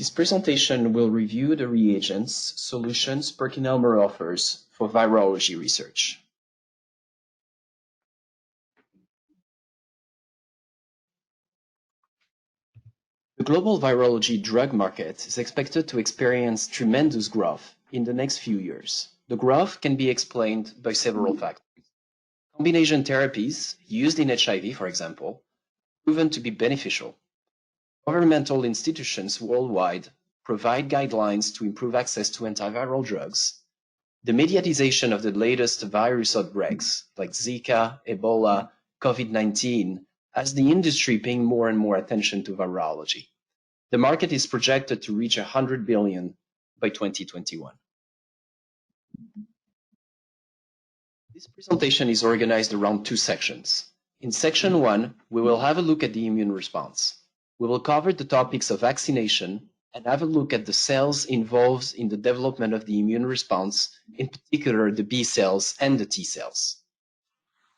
This presentation will review the reagents, solutions PERKINELMER'S offers for virology research. The global virology drug market is expected to experience tremendous growth in the next few years. The growth can be explained by several factors. Combination therapies used in HIV, for example, proven to be beneficial. Governmental institutions worldwide provide guidelines to improve access to antiviral drugs. The mediatization of the latest virus outbreaks like Zika, Ebola, COVID-19 has the industry paying more and more attention to virology. The market is projected to reach $100 billion by 2021. This presentation is organized around two sections. In section 1, we will have a look at the immune response. We will cover the topics of vaccination and have a look at the cells involved in the development of the immune response, in particular the B cells and the T cells.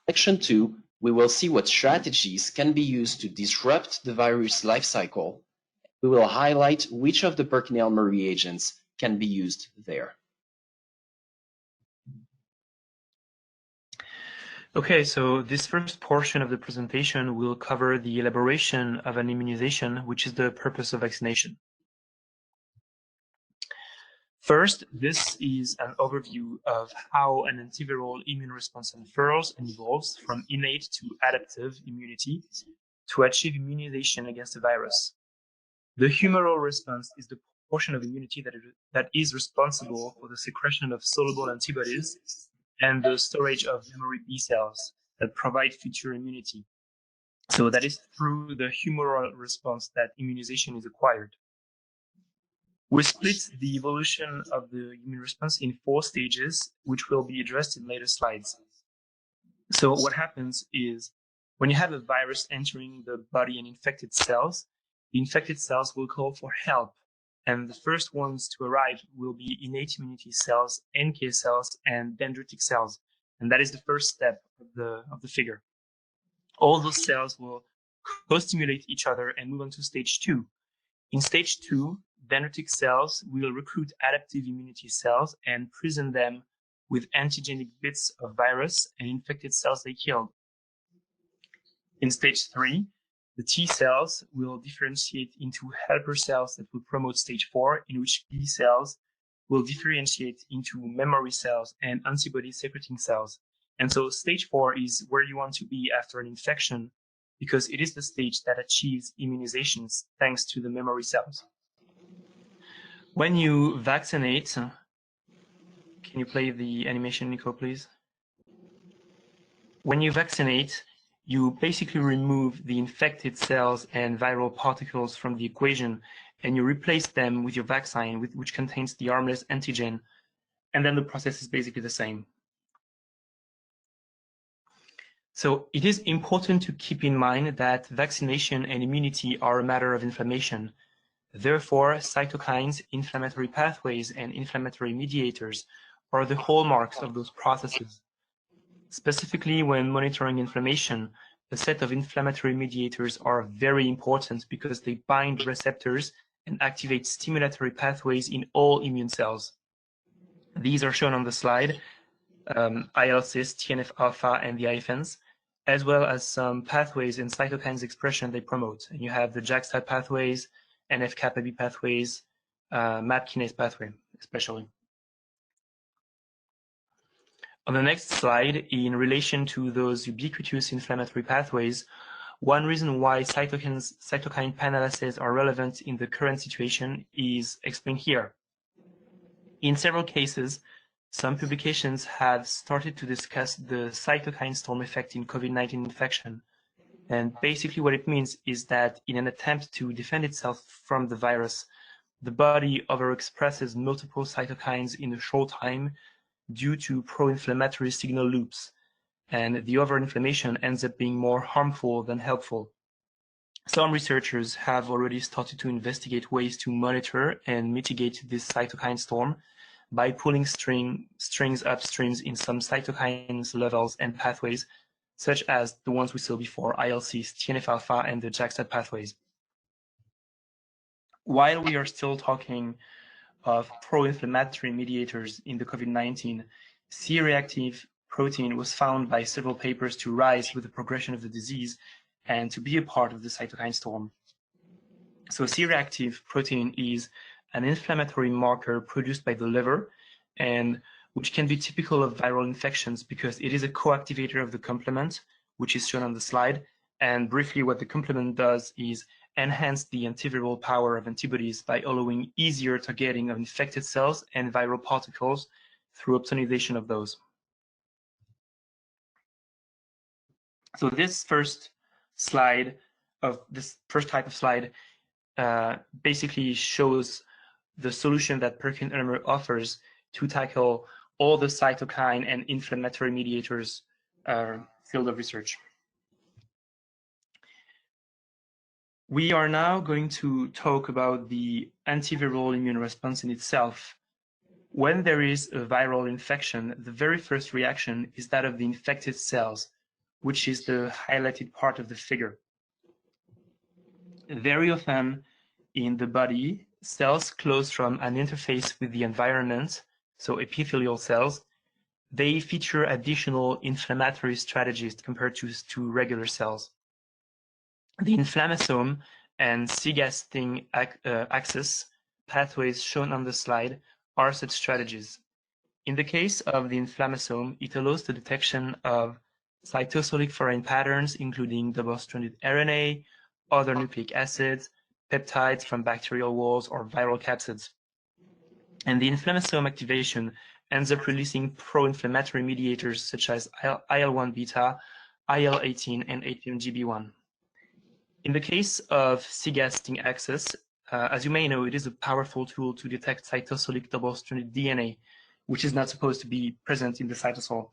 In section 2, we will see what strategies can be used to disrupt the virus life cycle. We will highlight which of the PERKINELME'S reagents can be used there. Okay, so this first portion of the presentation will cover the elaboration of an immunization, which is the purpose of vaccination. First, this is an overview of how an antiviral immune response unfurls and evolves from innate to adaptive immunity to achieve immunization against a virus. The humoral response is the portion of immunity that is responsible for the secretion of soluble antibodies and the storage of memory B cells that provide future immunity. So that is through the humoral response that immunization is acquired. We split the evolution of the immune response in 4 stages, which will be addressed in later slides. So what happens is when you have a virus entering the body and infected cells, the infected cells will call for help. And the first ones to arrive will be innate immunity cells, NK cells, and dendritic cells. And that is the first step of the figure. All those cells will co-stimulate each other and move on to stage 2. In stage 2, dendritic cells will recruit adaptive immunity cells and prison them with antigenic bits of virus and infected cells they killed. In stage 3, the T cells will differentiate into helper cells that will promote stage 4, in which B cells will differentiate into memory cells and antibody secreting cells. And so stage 4 is where you want to be after an infection, because it is the stage that achieves immunizations thanks to the memory cells. When you vaccinate, can you play the animation, Nico, please? When you vaccinate, you basically remove the infected cells and viral particles from the equation, and you replace them with your vaccine, which contains the harmless antigen, and then the process is basically the same. So it is important to keep in mind that vaccination and immunity are a matter of inflammation. Therefore, cytokines, inflammatory pathways, and inflammatory mediators are the hallmarks of those processes. Specifically, when monitoring inflammation, a set of inflammatory mediators are very important because they bind receptors and activate stimulatory pathways in all immune cells. These are shown on the slide, IL-6, TNF-alpha, and the IFNs, as well as some pathways in cytokines expression they promote. And you have the JAK-STAT pathways, NF-kappa B pathways, MAP kinase pathway, especially. On the next slide, in relation to those ubiquitous inflammatory pathways, one reason why cytokine panel assays are relevant in the current situation is explained here. In several cases, some publications have started to discuss the cytokine storm effect in COVID-19 infection. And basically what it means is that in an attempt to defend itself from the virus, the body overexpresses multiple cytokines in a short time due to pro-inflammatory signal loops, and the overinflammation ends up being more harmful than helpful. Some researchers have already started to investigate ways to monitor and mitigate this cytokine storm by pulling strings upstreams in some cytokines levels and pathways, such as the ones we saw before, IL-6, TNF-alpha, and the JAK-STAT pathways. While we are still talking of pro-inflammatory mediators in the COVID-19, C-reactive protein was found by several papers to rise with the progression of the disease and to be a part of the cytokine storm. So C-reactive protein is an inflammatory marker produced by the liver, and which can be typical of viral infections because it is a co-activator of the complement, which is shown on the slide. And briefly, what the complement does is enhance the antiviral power of antibodies by allowing easier targeting of infected cells and viral particles through opsonization of those. So this first slide of this first type of slide basically shows the solution that PERKINELMER'S offers to tackle all the cytokine and inflammatory mediators field of research. We are now going to talk about the antiviral immune response in itself. When there is a viral infection, the very first reaction is that of the infected cells, which is the highlighted part of the figure. Very often in the body, cells close from an interface with the environment, so epithelial cells, they feature additional inflammatory strategies compared to regular cells. The inflammasome and C-gasting axis pathways shown on the slide are such strategies. In the case of the inflammasome, it allows the detection of cytosolic foreign patterns, including double-stranded RNA, other nucleic acids, peptides from bacterial walls, or viral capsids. And the inflammasome activation ends up releasing pro-inflammatory mediators such as IL-1 beta, IL-18, and HMGB1. In the case of C-gasting axis, as you may know, it is a powerful tool to detect cytosolic double-stranded DNA, which is not supposed to be present in the cytosol.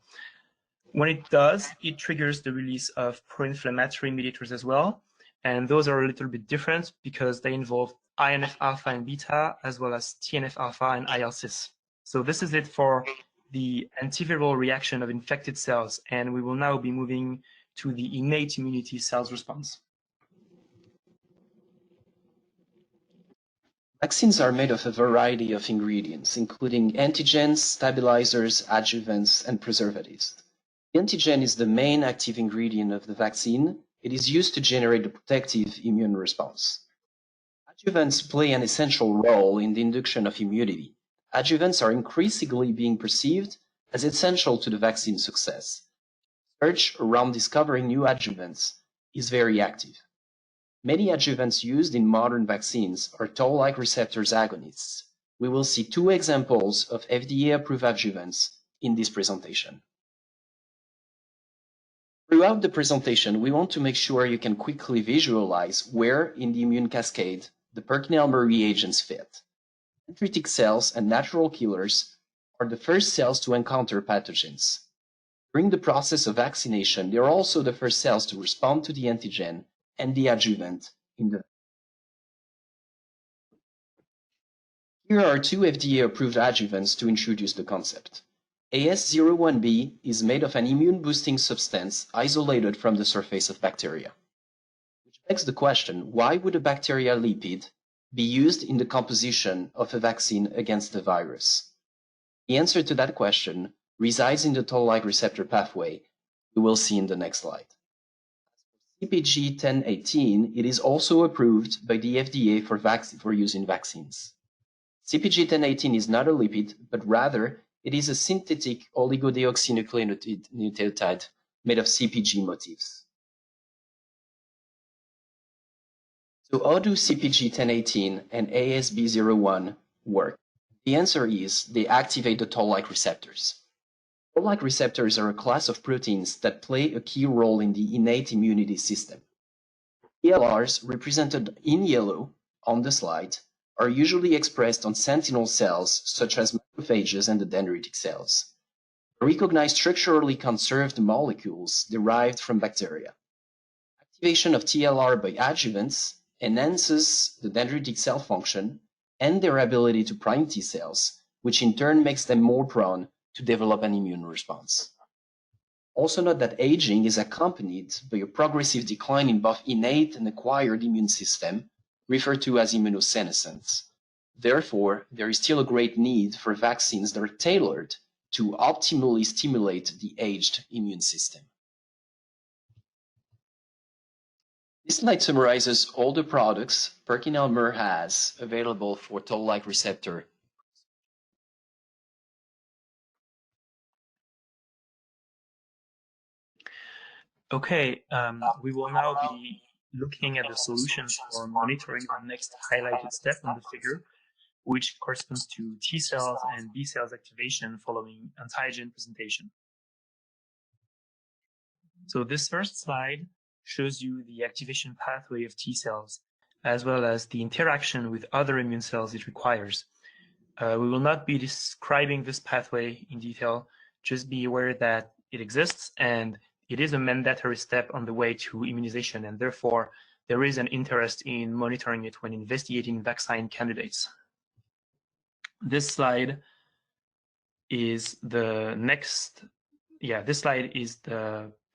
When it does, it triggers the release of pro-inflammatory mediators as well, and those are a little bit different because they involve INF-alpha and beta, as well as TNF-alpha and IL-6. So this is it for the antiviral reaction of infected cells, and we will now be moving to the innate immunity cells response. Vaccines are made of a variety of ingredients, including antigens, stabilizers, adjuvants, and preservatives. The antigen is the main active ingredient of the vaccine. It is used to generate the protective immune response. Adjuvants play an essential role in the induction of immunity. Adjuvants are increasingly being perceived as essential to the vaccine success. Research around discovering new adjuvants is very active. Many adjuvants used in modern vaccines are toll-like receptors agonists. We will see two examples of FDA-approved adjuvants in this presentation. Throughout the presentation, we want to make sure you can quickly visualize where in the immune cascade the PERKINELMER'S reagents fit. Dendritic cells and natural killers are the first cells to encounter pathogens. During the process of vaccination, they are also the first cells to respond to the antigen and the adjuvant in the. Here are two FDA-approved adjuvants to introduce the concept. AS01B is made of an immune-boosting substance isolated from the surface of bacteria. Which begs the question, why would a bacterial lipid be used in the composition of a vaccine against the virus? The answer to that question resides in the toll-like receptor pathway we will see in the next slide. CpG 1018, it is also approved by the FDA for use in vaccines. CpG 1018 is not a lipid, but rather it is a synthetic oligodeoxynucleotide made of CpG motifs. So how do CpG 1018 and ASB01 work? The answer is they activate the toll-like receptors. Toll-like receptors are a class of proteins that play a key role in the innate immunity system. TLRs, represented in yellow on the slide, are usually expressed on sentinel cells such as macrophages and the dendritic cells. They recognize structurally conserved molecules derived from bacteria. Activation of TLR by adjuvants enhances the dendritic cell function and their ability to prime T cells, which in turn makes them more prone to develop an immune response. Also note that aging is accompanied by a progressive decline in both innate and acquired immune system, referred to as immunosenescence. Therefore, there is still a great need for vaccines that are tailored to optimally stimulate the aged immune system. This slide summarizes all the products PERKINELMER'S has available for toll-like receptor. Okay, we will now be looking at the solutions for monitoring the next highlighted step on the figure, which corresponds to T cells and B cells activation following antigen presentation. So this first slide shows you the activation pathway of T cells, as well as the interaction with other immune cells it requires. We will not be describing this pathway in detail, just be aware that it exists and it is a mandatory step on the way to immunization, and therefore there is an interest in monitoring it when investigating vaccine candidates. This slide is the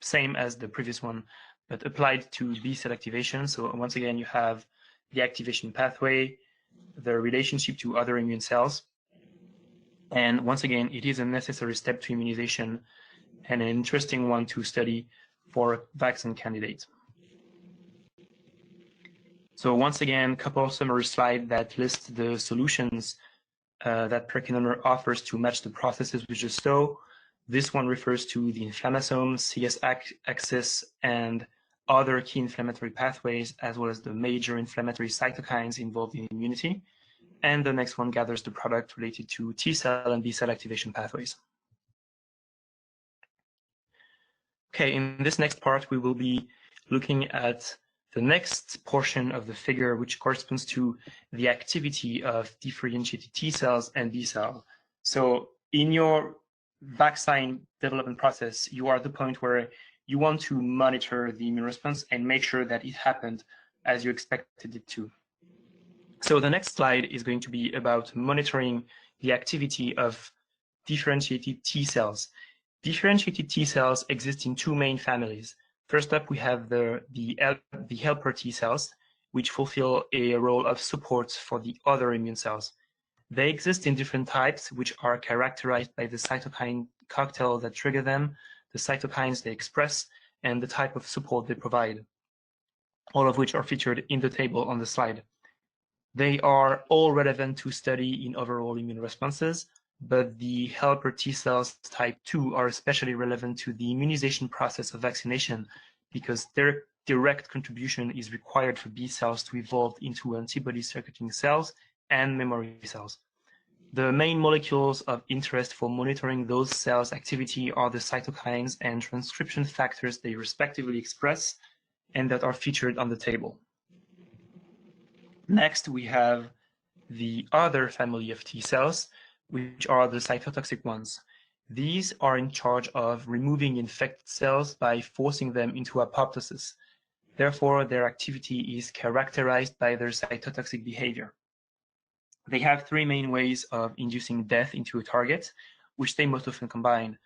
same as the previous one, but applied to B cell activation. So once again, you have the activation pathway, the relationship to other immune cells, and once again, it is a necessary step to immunization and an interesting one to study for vaccine candidates. So once again, a couple of summary slides that list the solutions that PERKINELMER'S offers to match the processes we just saw. This one refers to the inflammasome, CS axis, and other key inflammatory pathways, as well as the major inflammatory cytokines involved in immunity. And the next one gathers the product related to T cell and B cell activation pathways. Okay, in this next part, we will be looking at the next portion of the figure, which corresponds to the activity of differentiated T cells and B cells. So in your vaccine development process, you are at the point where you want to monitor the immune response and make sure that it happened as you expected it to. So the next slide is going to be about monitoring the activity of differentiated T cells. Differentiated T cells exist in two main families. First up, we have the helper T cells, which fulfill a role of support for the other immune cells. They exist in different types, which are characterized by the cytokine cocktail that trigger them, the cytokines they express, and the type of support they provide, all of which are featured in the table on the slide. They are all relevant to study in overall immune responses, but the helper T cells type 2 are especially relevant to the immunization process of vaccination because their direct contribution is required for B cells to evolve into antibody circuiting cells and memory cells. The main molecules of interest for monitoring those cells' activity are the cytokines and transcription factors they respectively express and that are featured on the table. Next, we have the other family of T cells, which are the cytotoxic ones. These are in charge of removing infected cells by forcing them into apoptosis. Therefore, their activity is characterized by their cytotoxic behavior. They have three main ways of inducing death into a target, which they most often combine.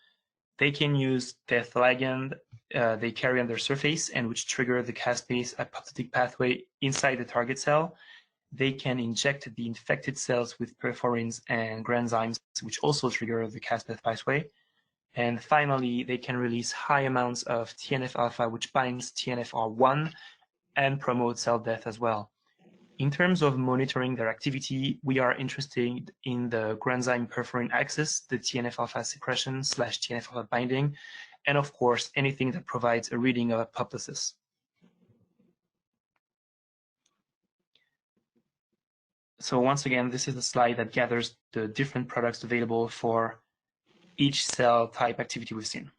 They can use death ligand they carry on their surface and which trigger the caspase apoptotic pathway inside the target cell. They can inject the infected cells with perforins and granzymes, which also trigger the caspase pathway. And finally, they can release high amounts of TNF-alpha, which binds TNFR1 and promotes cell death as well. In terms of monitoring their activity, we are interested in the granzyme perforin axis, the TNF-alpha suppression / TNF-alpha binding, and of course, anything that provides a reading of apoptosis. So once again, this is a slide that gathers the different products available for each cell type activity we've seen.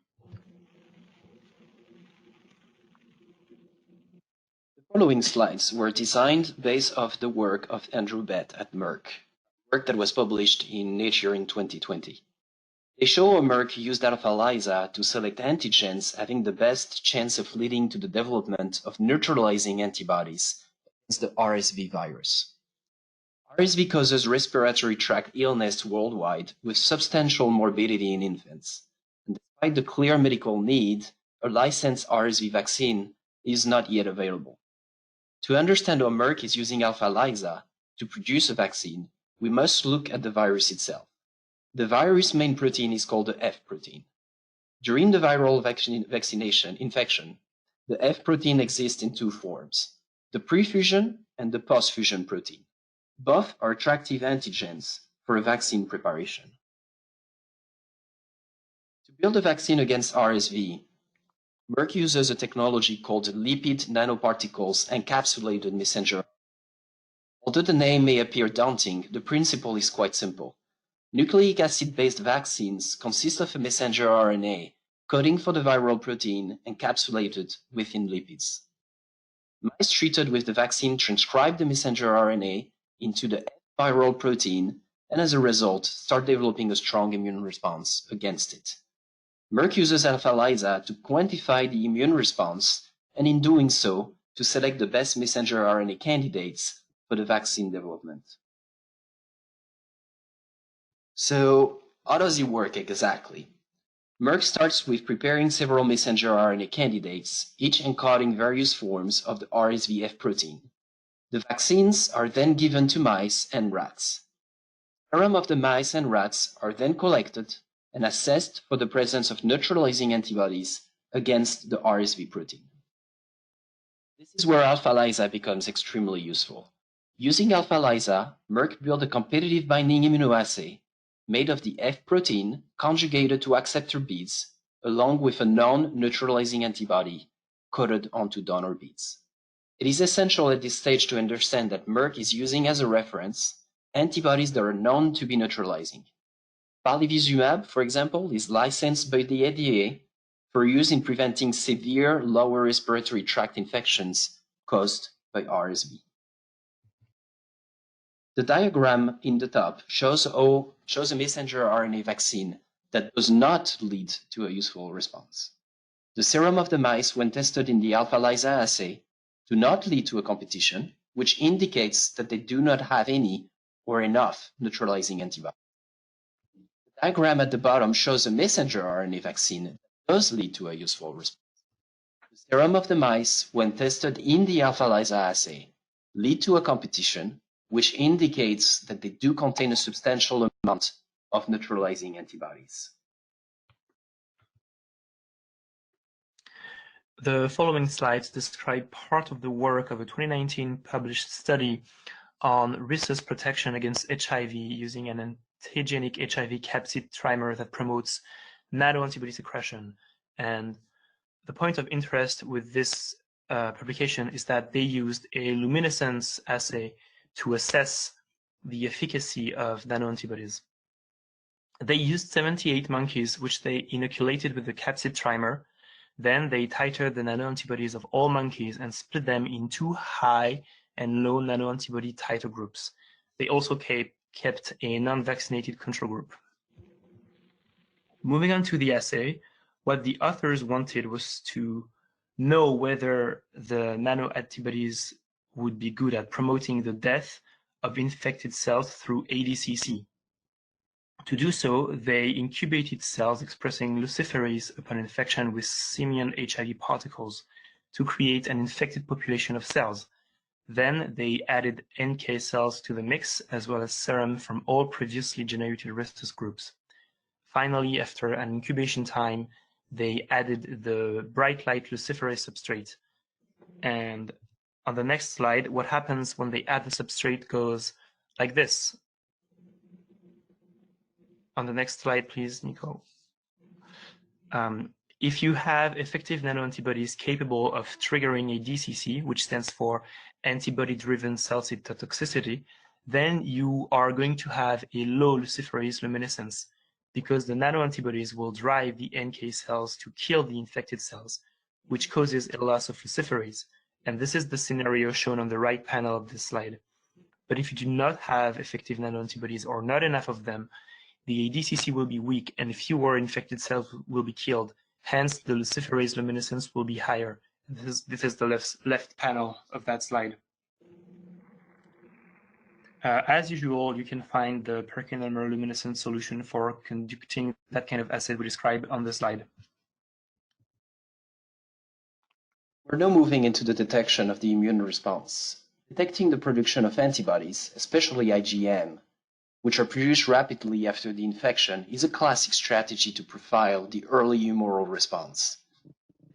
The following slides were designed based off the work of Andrew Bett at Merck, work that was published in Nature in 2020. They show how Merck used that of ELISA to select antigens having the best chance of leading to the development of neutralizing antibodies against the RSV virus. RSV causes respiratory tract illness worldwide with substantial morbidity in infants. And despite the clear medical need, a licensed RSV vaccine is not yet available. To understand how Merck is using alpha ELISA to produce a vaccine, we must look at the virus itself. The virus main protein is called the F protein. During the viral vaccination infection, the F protein exists in two forms, the pre-fusion and the post-fusion protein. Both are attractive antigens for a vaccine preparation. To build a vaccine against RSV, Merck uses a technology called lipid nanoparticles encapsulated messenger. Although the name may appear daunting, the principle is quite simple. Nucleic acid-based vaccines consist of a messenger RNA coding for the viral protein encapsulated within lipids. Mice treated with the vaccine transcribe the messenger RNA into the viral protein and as a result start developing a strong immune response against it. Merck uses alpha ELISA to quantify the immune response and in doing so to select the best messenger RNA candidates for the vaccine development. So how does it work exactly? Merck starts with preparing several messenger RNA candidates, each encoding various forms of the RSV F protein. The vaccines are then given to mice and rats. Serum of the mice and rats are then collected and assessed for the presence of neutralizing antibodies against the RSV protein. This is where alpha ELISA becomes extremely useful. Using alpha ELISA, Merck built a competitive binding immunoassay made of the F protein conjugated to acceptor beads, along with a non-neutralizing antibody coded onto donor beads. It is essential at this stage to understand that Merck is using as a reference antibodies that are known to be neutralizing. Palivizumab, for example, is licensed by the FDA for use in preventing severe lower respiratory tract infections caused by RSV. The diagram in the top shows a messenger RNA vaccine that does not lead to a useful response. The serum of the mice, when tested in the alpha ELISA assay, do not lead to a competition, which indicates that they do not have any or enough neutralizing antibody. The diagram at the bottom shows a messenger RNA vaccine that does lead to a useful response. The serum of the mice, when tested in the alpha ELISA assay, lead to a competition, which indicates that they do contain a substantial amount of neutralizing antibodies. The following slides describe part of the work of a 2019 published study on rhesus protection against HIV using an antigenic HIV capsid trimer that promotes nanoantibody secretion. And the point of interest with this publication is that they used a luminescence assay to assess the efficacy of nanoantibodies. They used 78 monkeys, which they inoculated with the capsid trimer. Then they titered the nanoantibodies of all monkeys and split them into high and low nanoantibody titer groups. They also kept a non-vaccinated control group. Moving on to the assay, what the authors wanted was to know whether the nanoantibodies would be good at promoting the death of infected cells through ADCC. To do so, they incubated cells expressing luciferase upon infection with simian HIV particles to create an infected population of cells. Then they added NK cells to the mix, as well as serum from all previously generated rhesus groups. Finally, after an incubation time, they added the BRITELITE luciferase substrate. And on the next slide, what happens when they add the substrate goes like this. On the next slide, please, Nico. If you have effective nanoantibodies capable of triggering a DCC, which stands for antibody-driven cell cytotoxicity, then you are going to have a low luciferase luminescence because the nanoantibodies will drive the NK cells to kill the infected cells, which causes a loss of luciferase. And this is the scenario shown on the right panel of this slide. But if you do not have effective nanoantibodies or not enough of them, the DCC will be weak and fewer infected cells will be killed. Hence, the luciferase luminescence will be higher. This is the left panel of that slide. As usual, you can find the PERKINELMER'S luminescence solution for conducting that kind of assay we described on the slide. We're now moving into the detection of the immune response. Detecting the production of antibodies, especially IgM, which are produced rapidly after the infection, is a classic strategy to profile the early humoral response.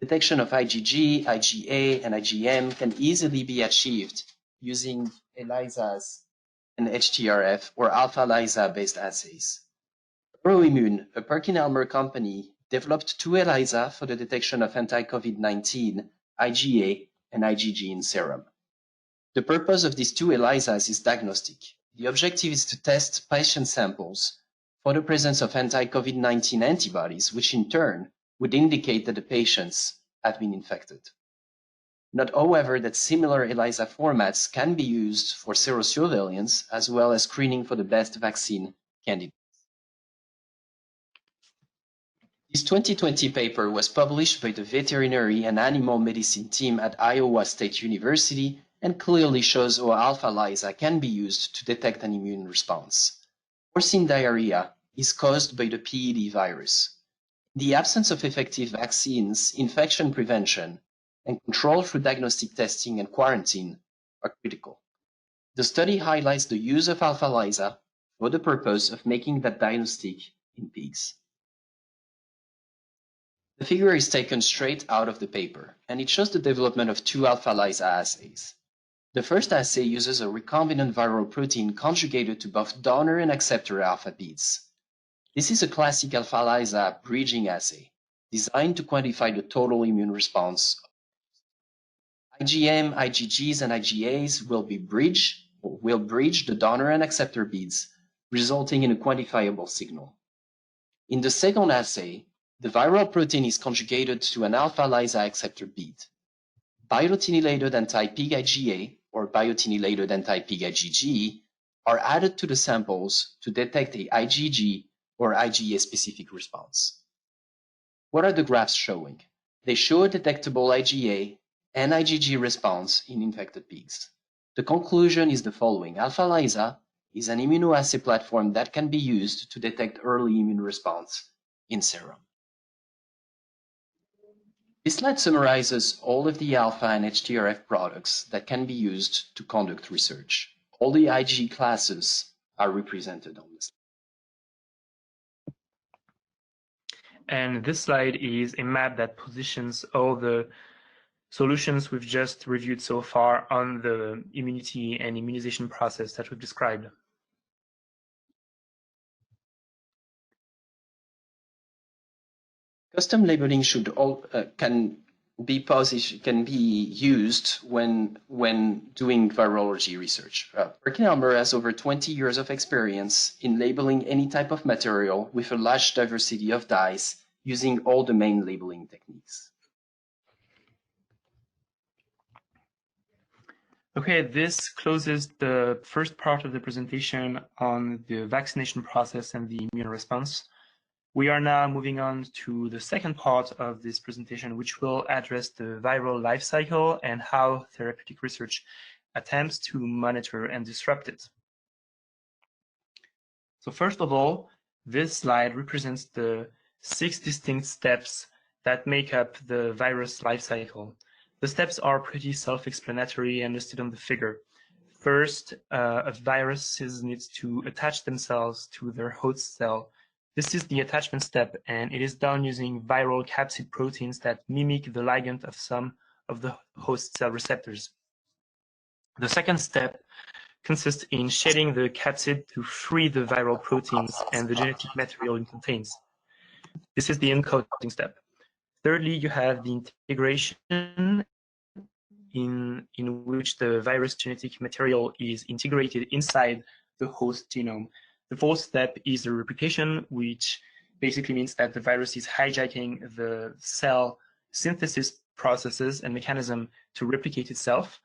Detection of IgG, IgA, and IgM can easily be achieved using ELISAs and HTRF or alpha-ELISA-based assays. EUROIMMUN, a PERKINELMER'S company, developed two ELISA for the detection of anti-COVID-19, IgA, and IgG in serum. The purpose of these two ELISAs is diagnostic. The objective is to test patient samples for the presence of anti-COVID-19 antibodies, which in turn would indicate that the patients have been infected. Note, however, that similar ELISA formats can be used for serosurveillance as well as screening for the best vaccine candidates. This 2020 paper was published by the veterinary and animal medicine team at Iowa State University and clearly shows how alpha-ELISA can be used to detect an immune response. Porcine diarrhea is caused by the PED virus. In the absence of effective vaccines, infection prevention and control through diagnostic testing and quarantine are critical. The study highlights the use of alpha-ELISA for the purpose of making that diagnostic in pigs. The figure is taken straight out of the paper, and it shows the development of two alpha-ELISA assays. The first assay uses a recombinant viral protein conjugated to both donor and acceptor alpha beads. This is a classic alpha-ELISA bridging assay, designed to quantify the total immune response. IgM, IgGs, and IgAs will bridge the donor and acceptor beads, resulting in a quantifiable signal. In the second assay, the viral protein is conjugated to an alpha-ELISA acceptor bead. Biotinylated anti-pig IgA or biotinylated anti-pig IgG are added to the samples to detect a IgG or IgA-specific response. What are the graphs showing? They show a detectable IgA and IgG response in infected pigs. The conclusion is the following. Alpha-ELISA is an immunoassay platform that can be used to detect early immune response in serum. This slide summarizes all of the alpha and HTRF products that can be used to conduct research. All the Ig classes are represented on this. And this slide is a map that positions all the solutions we've just reviewed so far on the immunity and immunization process that we've described. Custom labeling can be used when doing virology research. PERKINELMER'S has over 20 years of experience in labeling any type of material with a large diversity of dyes using all the main labeling techniques. Okay, this closes the first part of the presentation on the vaccination process and the immune response. We are now moving on to the second part of this presentation, which will address the viral life cycle and how therapeutic research attempts to monitor and disrupt it. So first of all, this slide represents the 6 distinct steps that make up the virus life cycle. The steps are pretty self-explanatory and listed on the figure. First, viruses need to attach themselves to their host cell. This is the attachment step, and it is done using viral capsid proteins that mimic the ligand of some of the host cell receptors. The second step consists in shedding the capsid to free the viral proteins and the genetic material it contains. This is the encoding step. Thirdly, you have the integration in which the virus genetic material is integrated inside the host genome. The fourth step is the replication, which basically means that the virus is hijacking the cell synthesis processes and mechanism to replicate itself.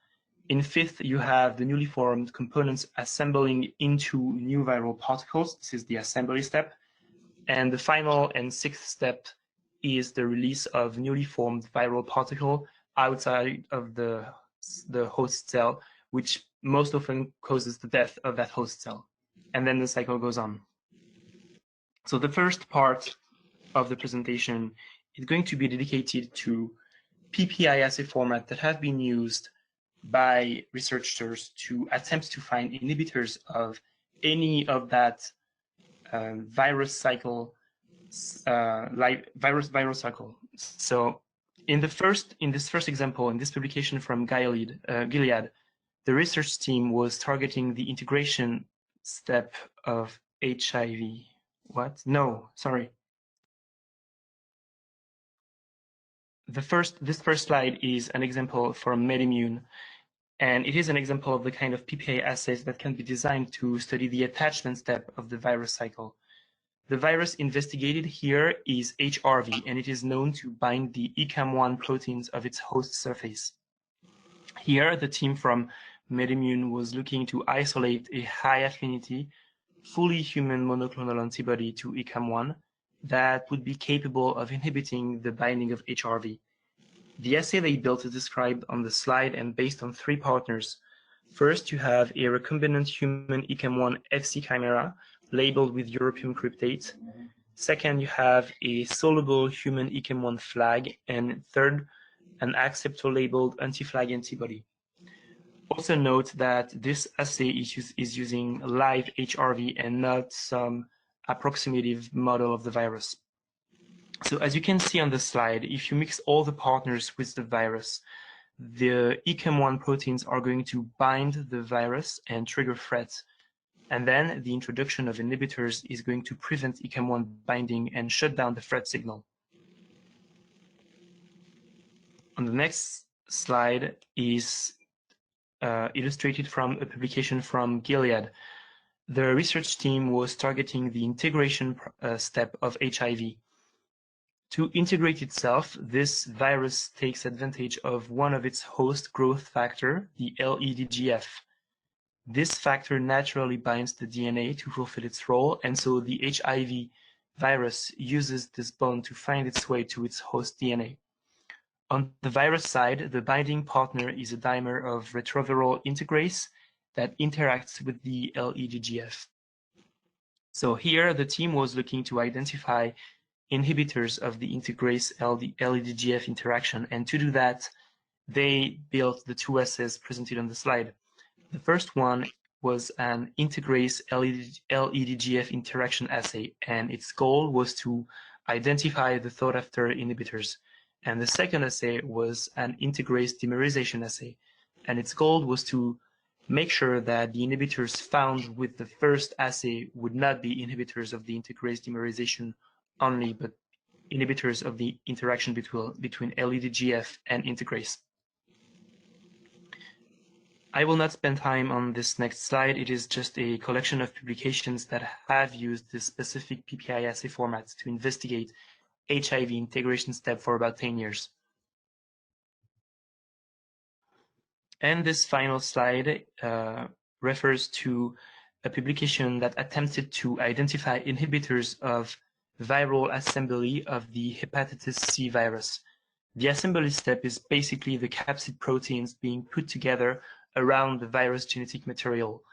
In fifth, you have the newly formed components assembling into new viral particles. This is the assembly step. And the final and sixth step is the release of newly formed viral particle outside of the host cell, which most often causes the death of that host cell. And then the cycle goes on. So the first part of the presentation is going to be dedicated to PPI assay format that have been used by researchers to attempt to find inhibitors of any of that virus cycle, viral cycle. So in this first example, in this publication from Gilead, the research team was targeting the integration step of HIV. What? No, sorry. This first slide is an example from MedImmune, and it is an example of the kind of PPI assays that can be designed to study the attachment step of the virus cycle. The virus investigated here is HRV, and it is known to bind the ECAM1 proteins of its host surface. Here, the team from MedImmune was looking to isolate a high affinity, fully human monoclonal antibody to ECAM1 that would be capable of inhibiting the binding of HRV. The assay they built is described on the slide and based on 3 partners. First, you have a recombinant human ECAM1 FC chimera labeled with EUROIMMUN cryptate. Second, you have a soluble human ECAM1 flag. And third, an acceptor-labeled anti-flag antibody. Also note that this assay is using live HRV and not some approximative model of the virus. So as you can see on the slide, if you mix all the partners with the virus, the ECAM1 proteins are going to bind the virus and trigger threats. And then the introduction of inhibitors is going to prevent ECAM1 binding and shut down the threat signal. On the next slide is illustrated from a publication from Gilead. The research team was targeting the integration step of HIV. To integrate itself, this virus takes advantage of one of its host growth factor, the LEDGF. This factor naturally binds the DNA to fulfill its role, and so the HIV virus uses this bond to find its way to its host DNA. On the virus side, the binding partner is a dimer of retroviral integrase that interacts with the LEDGF. So here, the team was looking to identify inhibitors of the integrase LEDGF interaction, and to do that, they built the 2 assays presented on the slide. The first one was an integrase LEDGF interaction assay, and its goal was to identify the sought-after inhibitors. And the second assay was an integrase dimerization assay, and its goal was to make sure that the inhibitors found with the first assay would not be inhibitors of the integrase dimerization only, but inhibitors of the interaction between LEDGF and integrase. I will not spend time on this next slide. It is just a collection of publications that have used this specific PPI assay format to investigate HIV integration step for about 10 years. And this final slide refers to a publication that attempted to identify inhibitors of viral assembly of the hepatitis C virus. The assembly step is basically the capsid proteins being put together around the virus genetic material.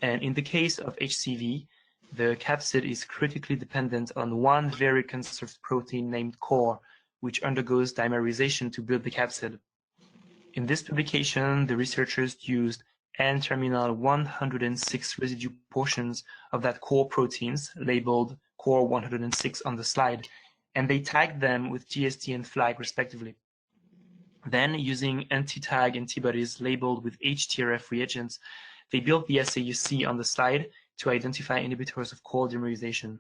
And in the case of HCV, the capsid is critically dependent on one very conserved protein named core, which undergoes dimerization to build the capsid. In this publication, the researchers used N-terminal 106 residue portions of that core proteins, labeled core 106 on the slide, and they tagged them with GST and flag respectively. Then, using anti-tag antibodies labeled with HTRF reagents, they built the assay you see on the slide to identify inhibitors of core dimerization.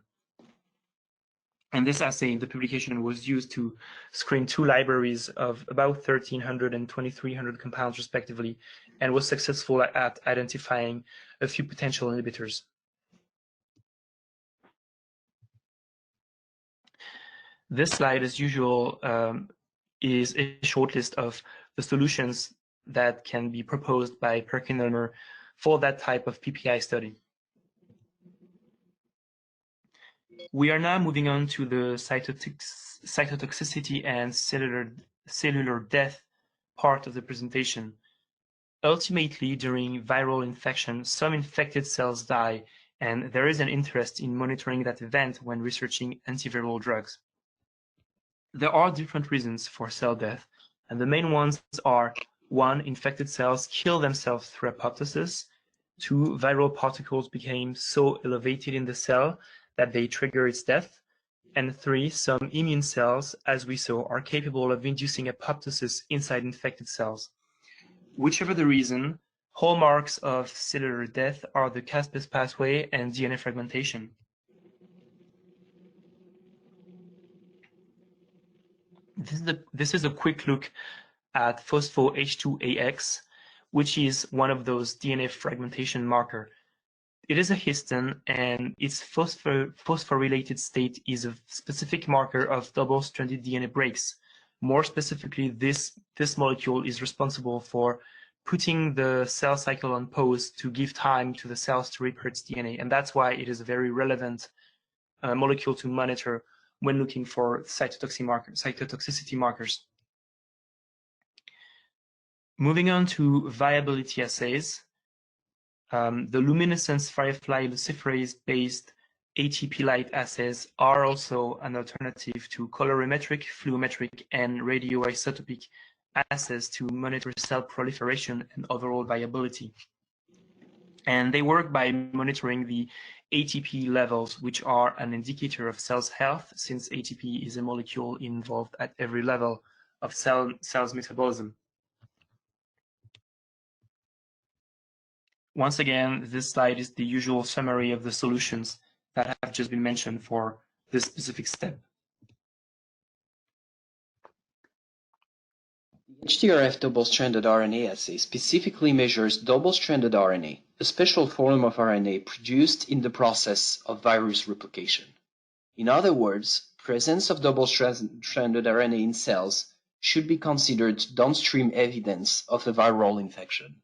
And this assay in the publication was used to screen 2 libraries of about 1,300 and 2,300 compounds respectively, and was successful at identifying a few potential inhibitors. This slide, as usual, is a short list of the solutions that can be proposed by PERKINELMER'S for that type of PPI study. We are now moving on to the cytotoxicity and cellular death part of the presentation. Ultimately, during viral infection, some infected cells die, and there is an interest in monitoring that event when researching antiviral drugs. There are different reasons for cell death, And the main ones are: 1, infected cells kill themselves through apoptosis; 2, viral particles became so elevated in the cell that they trigger its death; and 3, some immune cells, as we saw, are capable of inducing apoptosis inside infected cells. Whichever the reason, hallmarks of cellular death are the Caspase pathway and DNA fragmentation. This is a quick look at phospho-H2AX, which is one of those DNA fragmentation marker. It is a histone, and its phosphorylated state is a specific marker of double-stranded DNA breaks. More specifically, this molecule is responsible for putting the cell cycle on pause to give time to the cells to repair its DNA, and that's why it is a very relevant molecule to monitor when looking for cytotoxicity markers. Moving on to viability assays, the luminescence firefly luciferase-based ATP-light assays are also an alternative to colorimetric, fluorometric, and radioisotopic assays to monitor cell proliferation and overall viability. And they work by monitoring the ATP levels, which are an indicator of cell's health, since ATP is a molecule involved at every level of cell's metabolism. Once again, this slide is the usual summary of the solutions that have just been mentioned for this specific step. The HTRF double-stranded RNA assay specifically measures double-stranded RNA, a special form of RNA produced in the process of virus replication. In other words, presence of double-stranded RNA in cells should be considered downstream evidence of a viral infection.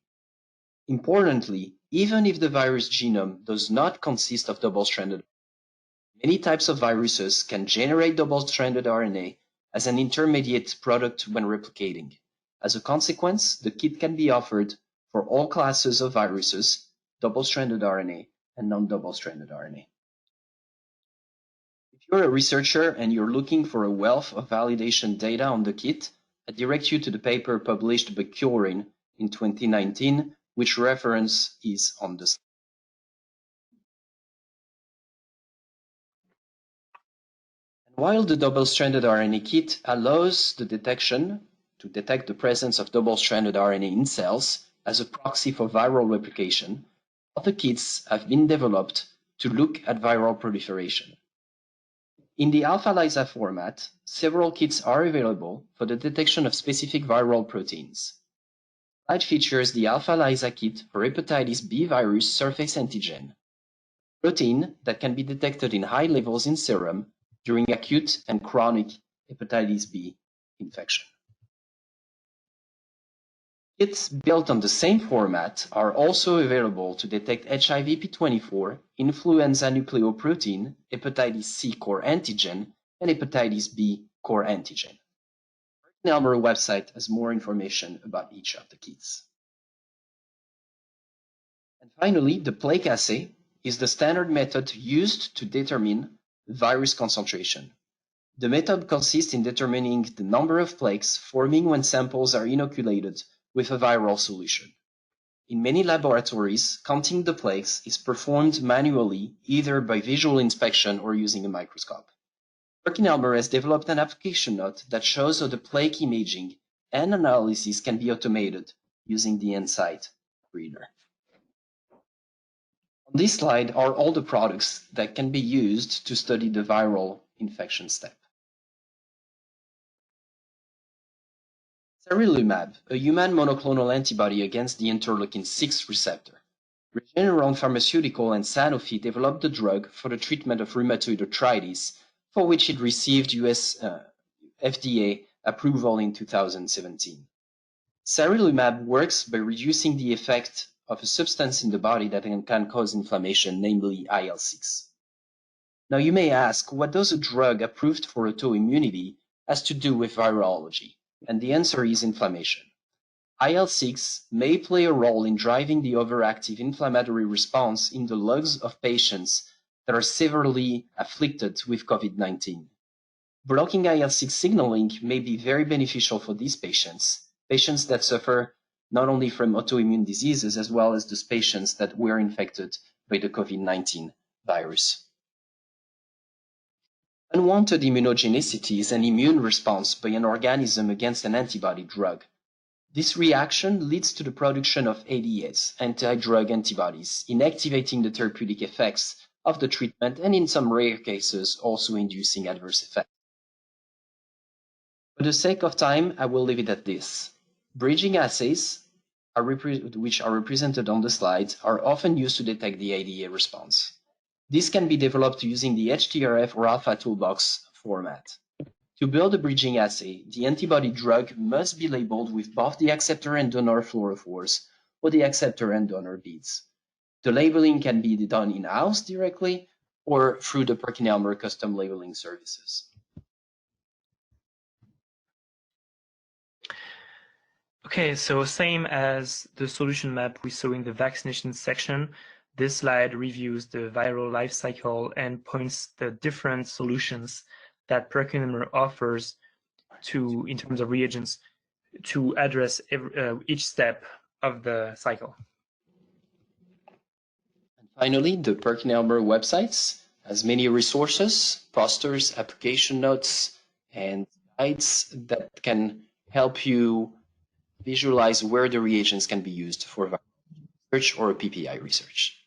Importantly, even if the virus genome does not consist of double-stranded, many types of viruses can generate double-stranded RNA as an intermediate product when replicating. As a consequence, the kit can be offered for all classes of viruses, double-stranded RNA and non-double-stranded RNA. If you're a researcher and you're looking for a wealth of validation data on the kit, I direct you to the paper published by PORCINE in 2019, which reference is on the slide. And while the double-stranded RNA kit allows the detection to detect the presence of double-stranded RNA in cells as a proxy for viral replication, other kits have been developed to look at viral proliferation. In the alpha-ELISA format, several kits are available for the detection of specific viral proteins. Slide features the alpha-ELISA kit for hepatitis B virus surface antigen, a protein that can be detected in high levels in serum during acute and chronic hepatitis B infection. Kits built on the same format are also available to detect HIVP24, influenza nucleoprotein, hepatitis C core antigen, and hepatitis B core antigen. The PERKINELMER'S website has more information about each of the kits. And finally, the plaque assay is the standard method used to determine virus concentration. The method consists in determining the number of plaques forming when samples are inoculated with a viral solution. In many laboratories, counting the plaques is performed manually, either by visual inspection or using a microscope. PERKINELMER'S has developed an application note that shows how the plaque imaging and analysis can be automated using the Insight reader. On this slide are all the products that can be used to study the viral infection step. Sarilumab, a human monoclonal antibody against the interleukin-6 receptor. Regeneron Pharmaceutical and Sanofi developed the drug for the treatment of rheumatoid arthritis, for which it received US FDA approval in 2017. Sarilumab works by reducing the effect of a substance in the body that can cause inflammation, namely IL-6. Now you may ask, what does a drug approved for autoimmunity has to do with virology? And the answer is inflammation. IL-6 may play a role in driving the overactive inflammatory response in the lungs of patients that are severely afflicted with COVID-19. Blocking IL-6 signaling may be very beneficial for these patients that suffer not only from autoimmune diseases, as well as those patients that were infected by the COVID-19 virus. Unwanted immunogenicity is an immune response by an organism against an antibody drug. This reaction leads to the production of ADAs, anti-drug antibodies, inactivating the therapeutic effects of the treatment and in some rare cases also inducing adverse effects. For the sake of time, I will leave it at this. Bridging assays, which are represented on the slide, are often used to detect the ADA response. This can be developed using the HTRF or Alpha Toolbox format. To build a bridging assay, the antibody drug must be labeled with both the acceptor and donor fluorophores or the acceptor and donor beads. The labeling can be done in-house directly or through the PERKINELMER'S custom labeling services. Okay, so same as the solution map we saw in the vaccination section, this slide reviews the viral life cycle and points the different solutions that PERKINELMER offers in terms of reagents to address each step of the cycle. And finally, the PERKINELMER websites has many resources, posters, application notes, and guides that can help you visualize where the reagents can be used for research or PPI research.